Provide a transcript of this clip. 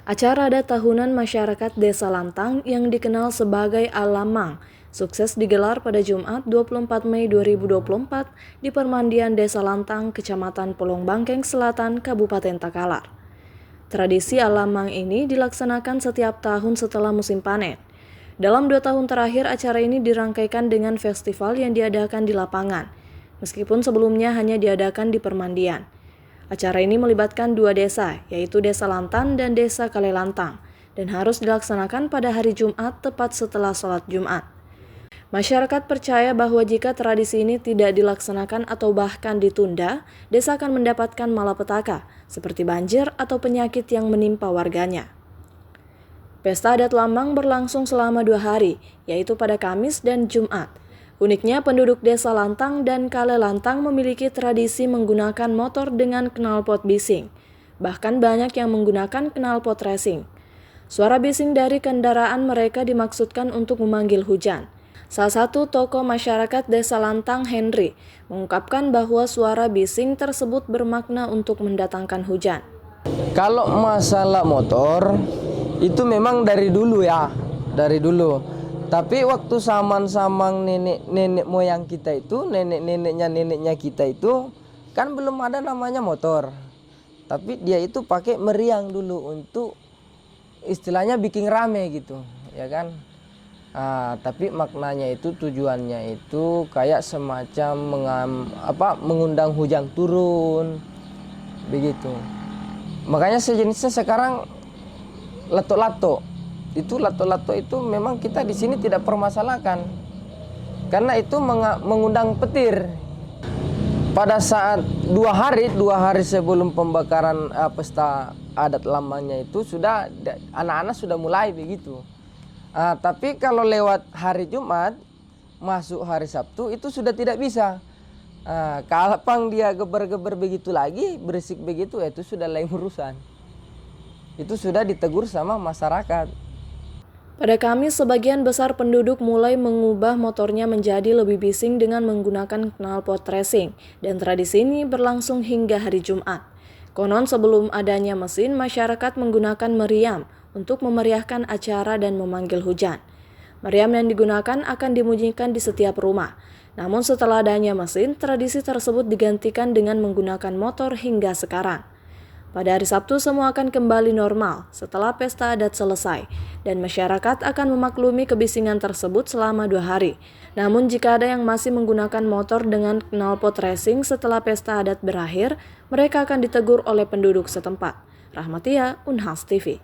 Acara adat tahunan masyarakat Desa Lantang yang dikenal sebagai Alamang sukses digelar pada Jumat 24 Mei 2024 di Permandian Desa Lantang, Kecamatan Pelong Bangkeng Selatan, Kabupaten Takalar. Tradisi Alamang ini dilaksanakan setiap tahun setelah musim panen. Dalam 2 tahun terakhir, acara ini dirangkaikan dengan festival yang diadakan di lapangan, meskipun sebelumnya hanya diadakan di Permandian. Acara ini melibatkan 2 desa, yaitu Desa Lantan dan Desa Kalelantang, dan harus dilaksanakan pada hari Jumat tepat setelah sholat Jumat. Masyarakat percaya bahwa jika tradisi ini tidak dilaksanakan atau bahkan ditunda, desa akan mendapatkan malapetaka, seperti banjir atau penyakit yang menimpa warganya. Pesta adat Lamang berlangsung selama 2 hari, yaitu pada Kamis dan Jumat. Uniknya, penduduk Desa Lantang dan Kalelantang memiliki tradisi menggunakan motor dengan knalpot bising. Bahkan banyak yang menggunakan knalpot racing. Suara bising dari kendaraan mereka dimaksudkan untuk memanggil hujan. Salah satu tokoh masyarakat Desa Lantang, Henry, mengungkapkan bahwa suara bising tersebut bermakna untuk mendatangkan hujan. Kalau masalah motor, itu memang dari dulu ya, dari dulu. Tapi waktu samang-samang nenek moyang kita itu, neneknya kita itu, kan belum ada namanya motor. Tapi dia itu pakai meriang dulu untuk istilahnya bikin rame gitu, ya kan. Tapi maknanya itu, tujuannya itu kayak semacam mengundang hujan turun, begitu. Makanya sejenisnya sekarang lato-lato. Itu lato-lato itu memang kita di sini tidak permasalahkan, karena itu mengundang petir. Pada saat 2 hari sebelum pembakaran pesta adat Lamangnya itu sudah anak-anak sudah mulai begitu. Tapi kalau lewat hari Jumat masuk hari Sabtu itu sudah tidak bisa. Kalau dia geber-geber begitu lagi, berisik begitu, itu sudah lain urusan. Itu sudah ditegur sama masyarakat. Pada Kamis, sebagian besar penduduk mulai mengubah motornya menjadi lebih bising dengan menggunakan knalpot racing, dan tradisi ini berlangsung hingga hari Jumat. Konon sebelum adanya mesin, masyarakat menggunakan meriam untuk memeriahkan acara dan memanggil hujan. Meriam yang digunakan akan dimunyikan di setiap rumah. Namun setelah adanya mesin, tradisi tersebut digantikan dengan menggunakan motor hingga sekarang. Pada hari Sabtu semua akan kembali normal setelah pesta adat selesai, dan masyarakat akan memaklumi kebisingan tersebut selama 2 hari. Namun jika ada yang masih menggunakan motor dengan knalpot racing setelah pesta adat berakhir, mereka akan ditegur oleh penduduk setempat. Rahmatia, Unhas TV.